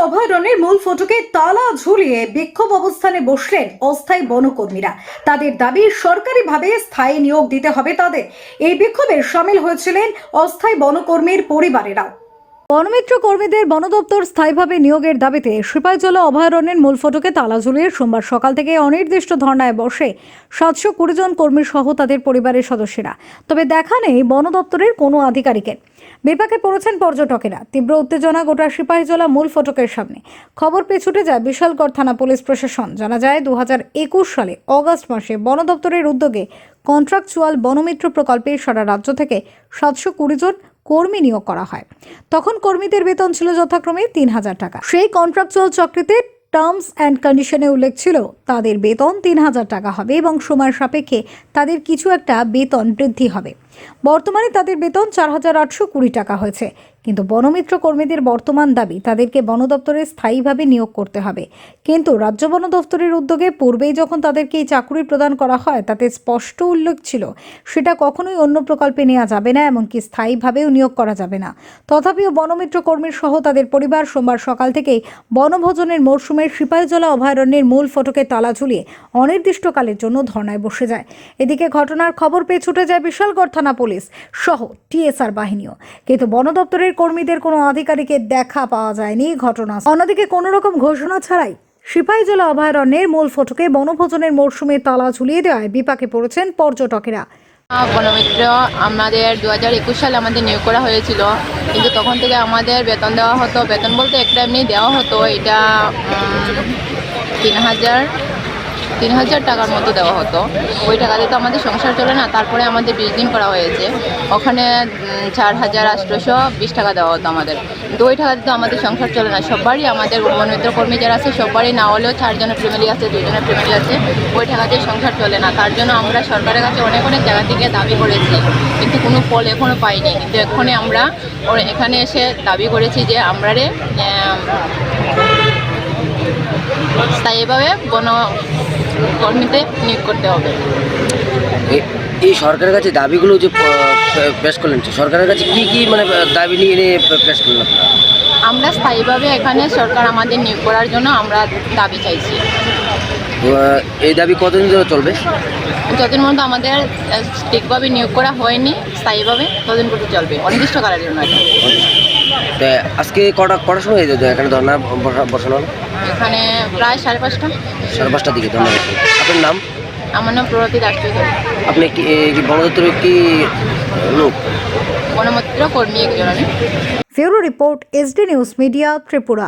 অভয়ারণ্যের মূল ফটকে তালা ঝুলিয়ে বিক্ষোভ অবস্থানে বসলেন অস্থায়ী বনকর্মীরা। তাদের দাবি সরকারিভাবে স্থায়ী নিয়োগ দিতে হবে তাদের। এই বিক্ষোভে সামিল হয়েছিলেন অস্থায়ী বনকর্মীর পরিবারেরাও। বনমিত্র কর্মীদের বন দপ্তর স্থায়ীভাবে নিয়োগের দাবিতে সিপাহীজলা অভয়ারণ্যের মূল ফটকে তালা ঝুলিয়ে সোমবার সকাল থেকে অনির্দিষ্ট ধর্নায় বসে 720 জন কর্মী সহ তাদের পরিবারের সদস্যরা। তবে দেখা নেই বন দপ্তরের কোনো আধিকারিকের। বিপাকে পড়েছেন পর্যটকেরা। তীব্র উত্তেজনা গোটা সিপাহীজলা মূল ফটকের সামনে। খবর পেয়ে ছুটে যায় বিশালগড় থানা পুলিশ প্রশাসন। জানা যায় 2021 সালে অগাস্ট মাসে বন দপ্তরের উদ্যোগে কন্ট্রাকচুয়াল বনমিত্র প্রকল্পে সারা রাজ্য থেকে 720 জন কর্মী নিয়োগ করা হয়। তখন কর্মীদের বেতন ছিল যথাক্রমে 3000 টাকা। সেই কন্ট্রাকচুয়াল চক্রিতে টার্মস অ্যান্ড কন্ডিশনে উল্লেখ ছিল তাদের বেতন 3000 টাকা হবে এবং সময় সাপেক্ষে তাদের কিছু একটা বেতন বৃদ্ধি হবে। বর্তমানে তাদের বেতন 4820 টাকা হয়েছে। কিন্তু বনমিত্র কর্মীদের বর্তমান দাবি তাদেরকে বন দপ্তরে স্থায়ীভাবে নিয়োগ করতে হবে। কিন্তু রাজ্য বন দপ্তরের উদ্যোগে পূর্বেই যখন তাদেরকে এই চাকরি প্রদান করা হয় তাতে স্পষ্ট উল্লেখ ছিল সেটা কখনোই অন্য প্রকল্পে নেওয়া যাবে না, এমনকি স্থায়ীভাবেও নিয়োগ করা যাবে না। তথাপিও বনমিত্র কর্মীর সহ তাদের পরিবার সোমবার সকাল থেকেই বনভোজনের মরশুমে সিপাহীজলা অভয়ারণ্যের মূল ফটকে তালা ঝুলিয়ে অনির্দিষ্টকালের জন্য ধর্নায় বসে যায়। এদিকে ঘটনার খবর পেয়ে ছুটে যায় বিশালগড় থানা পুলিশ সহ টিএসআর বাহিনীও। কিন্তু বন দপ্তরের কর্মীদের কোনো আধিকারিকের দেখা পাওয়া যায়নি ঘটনা। অন্যদিকে কোনো রকম ঘোষণা ছাড়াই সিপাহীজলা অভয়ারণ্যের মূল ফটকে বনভোজনের মরশুমে তালা ঝুলিয়ে দেওয়ায় বিপাকে পড়েছেন পর্যটকেরা। বনমিত্র আমাদের 2021 সালে আমাদের নিয়োগ করা হয়েছিল, কিন্তু তখন থেকে আমাদের বেতন দেওয়া হতো। বেতন বলতে একটা এমনি দেওয়া হতো, এটা 3000 টাকার মতো দেওয়া হতো। ওই টাকাতে তো আমাদের সংসার চলে না। তারপরে আমাদের 20 দিন করা হয়েছে, ওখানে 4820 টাকা দেওয়া হতো আমাদের। কিন্তু ওই টাকাতে তো আমাদের সংসার চলে না। সবারই আমাদের বনমিত্র কর্মী যারা আছে সবারই না হলেও 4 জনের ফ্যামিলি আছে, 2 জনের ফ্যামিলি আছে, ওই টাকাতে সংসার চলে না। তার জন্য আমরা সরকারের কাছে অনেক জায়গা থেকে দাবি করেছি, কিন্তু কোনো ফল এখনও পাইনি। কিন্তু এখনই আমরা এখানে এসে দাবি করেছি যে আমরা স্থায়ীভাবে কর্মীতে নিয়োগ করতে হবে। এই সরকারের কাছে দাবিগুলো যে পেশ করলেন, সরকারের কাছে কি মানে দাবি নিয়ে পেশ করলেন? আমরা স্থায়ীভাবে এখানে সরকার আমাদের নিয়োগ করার জন্য আমরা দাবি চাইছি। এই দাবি কতদিন ধরে চলবে? যতদিন পর্যন্ত আমাদের ঠিকভাবে নিয়োগ করা হয়নি স্থায়ীভাবে ততদিন পর্যন্ত চলবে, অনির্দিষ্টকালের জন্য। আজকে কটার সময় এখানে ধর্না বসানো হলো? এখানে প্রায় 5:30 দিকে ধর্না বসানো। আপনার নাম? আমার নাম প্রগতি দাস। আপনি কি বন দপ্তরের কি লোক? বনমিত্র কর্মী একজন আমি। Bureau report, SD news media, Tripura.